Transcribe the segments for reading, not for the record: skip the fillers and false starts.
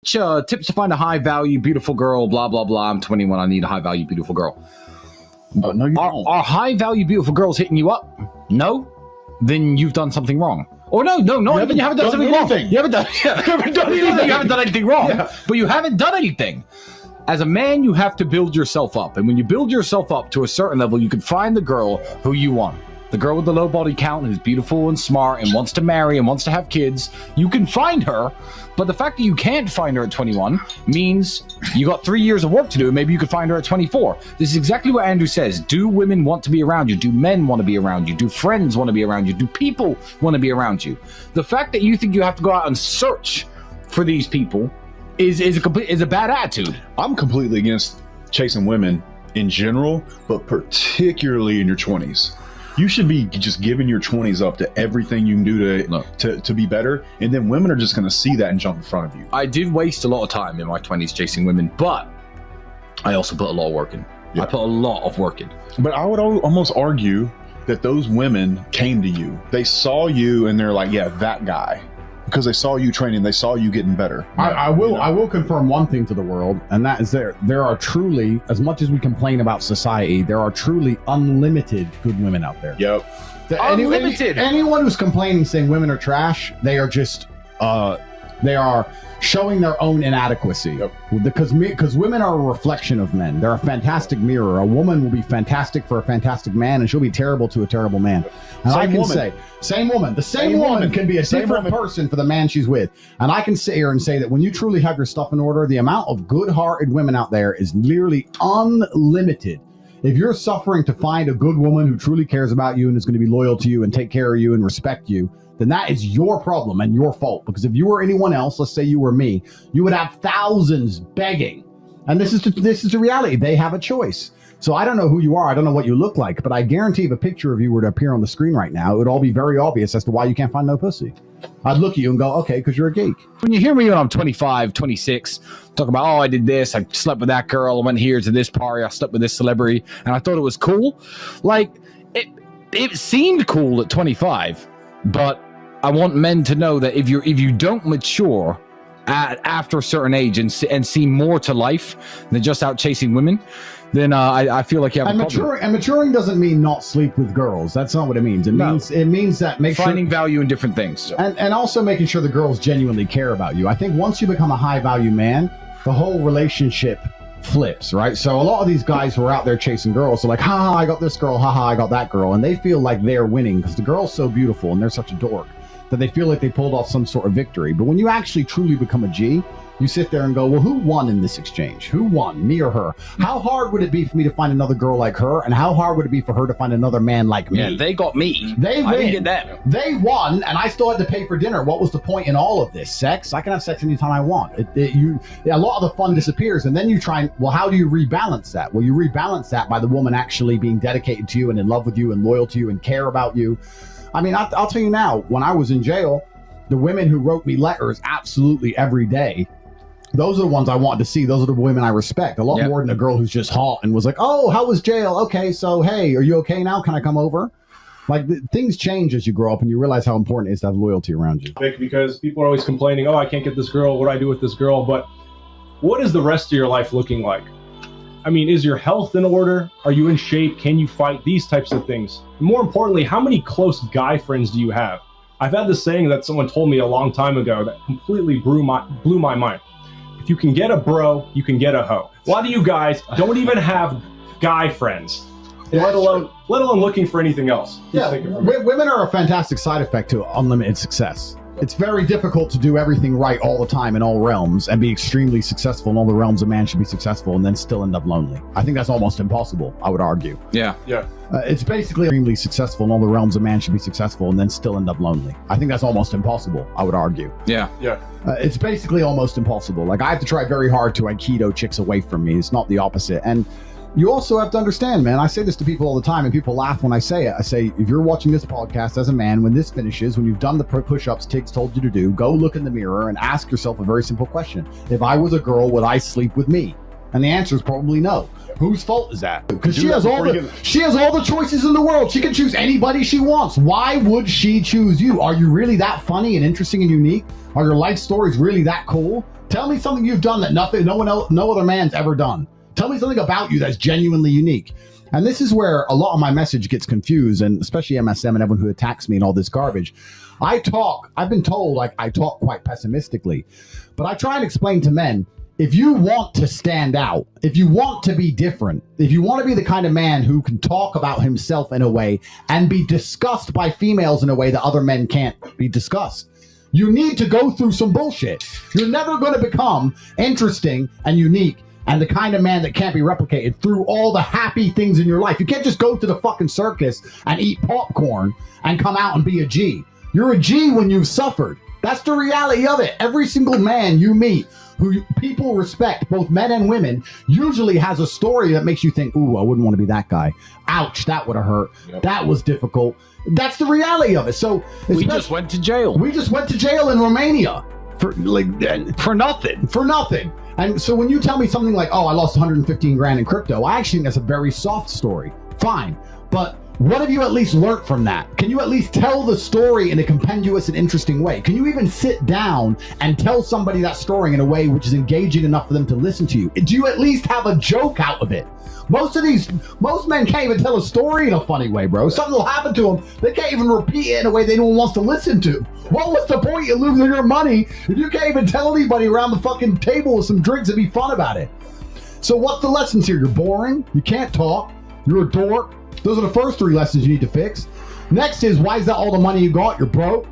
Tips to find a high-value, beautiful girl, blah, blah, blah. I'm 21. I need a high-value, beautiful girl. Oh, no, you don't. Are high-value, beautiful girls hitting you up? No? Then you've done something wrong. Or no, not even you haven't done something wrong. You haven't done anything. You haven't done anything wrong. Yeah. But you haven't done anything. As a man, you have to build yourself up. And when you build yourself up to a certain level, you can find the girl who you want. The girl with the low body count who's beautiful and smart and wants to marry and wants to have kids. You can find her. But the fact that you can't find her at 21 means you got 3 years of work to do, and maybe you could find her at 24. This is exactly what Andrew says. Do women want to be around you? Do men want to be around you? Do friends want to be around you? Do people want to be around you? The fact that you think you have to go out and search for these people is a bad attitude. I'm completely against chasing women in general, but particularly in your 20s. You should be just giving your 20s up to everything you can do to be better. And then women are just going to see that and jump in front of you. I did waste a lot of time in my 20s chasing women, but I also put a lot of work in. Yeah. I put a lot of work in. But I would almost argue that those women came to you. They saw you and they're like, yeah, that guy. Because they saw you training, they saw you getting better. I will confirm one thing to the world, and that is there are truly, as much as we complain about society, there are truly unlimited good women out there. Yep. Unlimited. Anyone who's complaining, saying women are trash, they are just they are showing their own inadequacy. Yep. Because women are a reflection of men. They're a fantastic mirror. A woman will be fantastic for a fantastic man, and she'll be terrible to a terrible man. And I can say, same woman. The same woman can be a different person for the man she's with. And I can sit here and say that when you truly have your stuff in order, the amount of good-hearted women out there is nearly unlimited. If you're suffering to find a good woman who truly cares about you and is going to be loyal to you and take care of you and respect you, then that is your problem and your fault. Because if you were anyone else, let's say you were me, you would have thousands begging. And this is the reality. They have a choice. So I don't know who you are. I don't know what you look like, but I guarantee if a picture of you were to appear on the screen right now, it would all be very obvious as to why you can't find no pussy. I'd look at you and go, okay, because you're a geek. When you hear me when I'm 25, 26, talk about, oh, I did this, I slept with that girl, I went here to this party, I slept with this celebrity, and I thought it was cool. Like, it seemed cool at 25, but I want men to know that if you don't mature after a certain age and see more to life than just out chasing women, then I feel like you have a problem. And maturing doesn't mean not sleep with girls. That's not what it means. It means that finding value in different things, and also making sure the girls genuinely care about you. I think once you become a high value man, the whole relationship flips, right? So a lot of these guys who are out there chasing girls are like, ha, I got this girl, ha, I got that girl, and they feel like they're winning because the girl's so beautiful and they're such a dork that they feel like they pulled off some sort of victory. But when you actually truly become a G, you sit there and go, well, who won in this exchange? Who won, me or her? How hard would it be for me to find another girl like her? And how hard would it be for her to find another man like me? Yeah, they got me. They win. I didn't get them. They won, and I still had to pay for dinner. What was the point in all of this? Sex? I can have sex anytime I want. A lot of the fun disappears, and then you try and, well, how do you rebalance that? Well, you rebalance that by the woman actually being dedicated to you and in love with you and loyal to you and care about you. I mean, I'll tell you now, when I was in jail, the women who wrote me letters absolutely every day, those are the ones I wanted to see. Those are the women I respect a lot more than a girl who's just hot and was like, oh, how was jail? Okay, so, hey, are you okay now? Can I come over? Like, things change as you grow up and you realize how important it is to have loyalty around you. Because people are always complaining, oh, I can't get this girl. What do I do with this girl? But what is the rest of your life looking like? I mean, is your health in order? Are you in shape? Can you fight? These types of things. More importantly, how many close guy friends do you have? I've had this saying that someone told me a long time ago that completely blew my mind. If you can get a bro, you can get a hoe. A lot of you guys don't even have guy friends, let alone looking for anything else. Yeah, women are a fantastic side effect to unlimited success. It's very difficult to do everything right all the time in all realms and be extremely successful in all the realms a man should be successful and then still end up lonely. I think that's almost impossible, I would argue. Yeah. It's basically extremely successful in all the realms a man should be successful and then still end up lonely. I think that's almost impossible, I would argue. Yeah. It's basically almost impossible. Like, I have to try very hard to Aikido chicks away from me. It's not the opposite. And you also have to understand, man, I say this to people all the time and people laugh when I say it. I say, if you're watching this podcast as a man, when this finishes, when you've done the push-ups Tiggs told you to do, go look in the mirror and ask yourself a very simple question. If I was a girl, would I sleep with me? And the answer is probably no. Whose fault is that? Because she has all the choices in the world. She can choose anybody she wants. Why would she choose you? Are you really that funny and interesting and unique? Are your life stories really that cool? Tell me something you've done that no other man's ever done. Tell me something about you that's genuinely unique. And this is where a lot of my message gets confused, and especially MSM and everyone who attacks me and all this garbage. I've been told like I talk quite pessimistically, but I try and explain to men, if you want to stand out, if you want to be different, if you want to be the kind of man who can talk about himself in a way and be discussed by females in a way that other men can't be discussed, you need to go through some bullshit. You're never going to become interesting and unique and the kind of man that can't be replicated through all the happy things in your life. You can't just go to the fucking circus and eat popcorn and come out and be a G. You're a G when you've suffered. That's the reality of it. Every single man you meet who people respect, both men and women, usually has a story that makes you think, ooh, I wouldn't want to be that guy. Ouch, that would have hurt. Yep. That was difficult. That's the reality of it. So we just went to jail. We just went to jail in Romania for nothing. For nothing. And so when you tell me something like, oh, I lost 115 grand in crypto, I actually think that's a very soft story. Fine. But what have you at least learned from that? Can you at least tell the story in a compendious and interesting way? Can you even sit down and tell somebody that story in a way which is engaging enough for them to listen to you? Do you at least have a joke out of it? Most men can't even tell a story in a funny way, bro. Something will happen to them. They can't even repeat it in a way they don't want to listen to. What was the point of losing your money if you can't even tell anybody around the fucking table with some drinks and be fun about it? So what's the lessons here? You're boring. You can't talk. You're a dork. Those are the first 3 lessons you need to fix. Next is, why is that all the money you got? You're broke.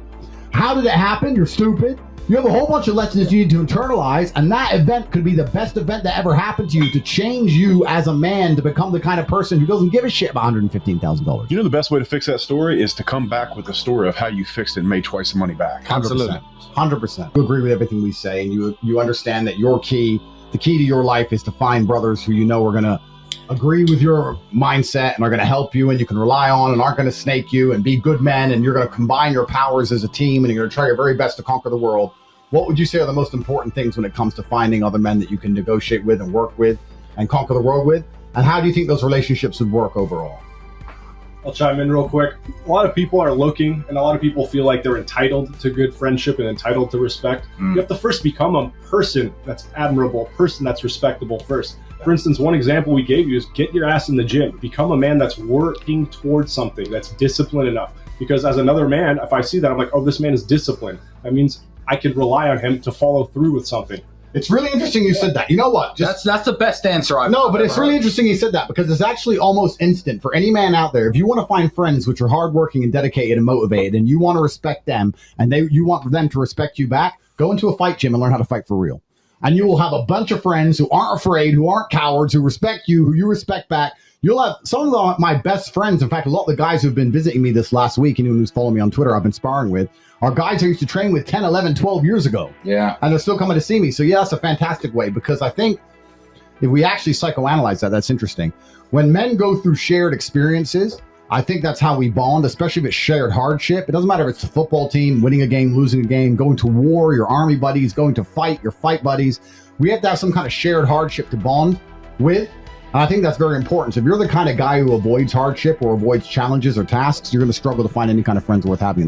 How did it happen? You're stupid. You have a whole bunch of lessons you need to internalize, and that event could be the best event that ever happened to you to change you as a man to become the kind of person who doesn't give a shit about $115,000. You know, the best way to fix that story is to come back with the story of how you fixed it and made twice the money back. 100%. 100%. You agree with everything we say, and you understand that the key to your life is to find brothers who you know are going to agree with your mindset and are going to help you and you can rely on and aren't going to snake you and be good men, and you're going to combine your powers as a team and you're going to try your very best to conquer the world. What would you say are the most important things when it comes to finding other men that you can negotiate with and work with and conquer the world with? And how do you think those relationships would work overall? I'll chime in real quick. A lot of people are looking, and a lot of people feel like they're entitled to good friendship and entitled to respect. You have to first become a person that's admirable, a person that's respectable first. For instance, one example we gave you is get your ass in the gym. Become a man that's working towards something, that's disciplined enough. Because as another man, if I see that, I'm like, oh, this man is disciplined. That means I could rely on him to follow through with something. It's really interesting you said that. You know what? That's the best answer I've No, but ever it's really interesting you said that, because it's actually almost instant for any man out there. If you want to find friends which are hardworking and dedicated and motivated, and you want to respect them, and you want them to respect you back, go into a fight gym and learn how to fight for real. And you will have a bunch of friends who aren't afraid, who aren't cowards, who respect you, who you respect back. You'll have some of my best friends. In fact, a lot of the guys who've been visiting me this last week, anyone who's following me on Twitter, I've been sparring with, are guys I used to train with 10, 11, 12 years ago. Yeah. And they're still coming to see me. So yeah, that's a fantastic way, because I think if we actually psychoanalyze that, that's interesting. When men go through shared experiences, I think that's how we bond, especially if it's shared hardship. It doesn't matter if it's a football team, winning a game, losing a game, going to war, your army buddies, going to fight, your fight buddies. We have to have some kind of shared hardship to bond with. And I think that's very important. So if you're the kind of guy who avoids hardship or avoids challenges or tasks, you're going to struggle to find any kind of friends worth having.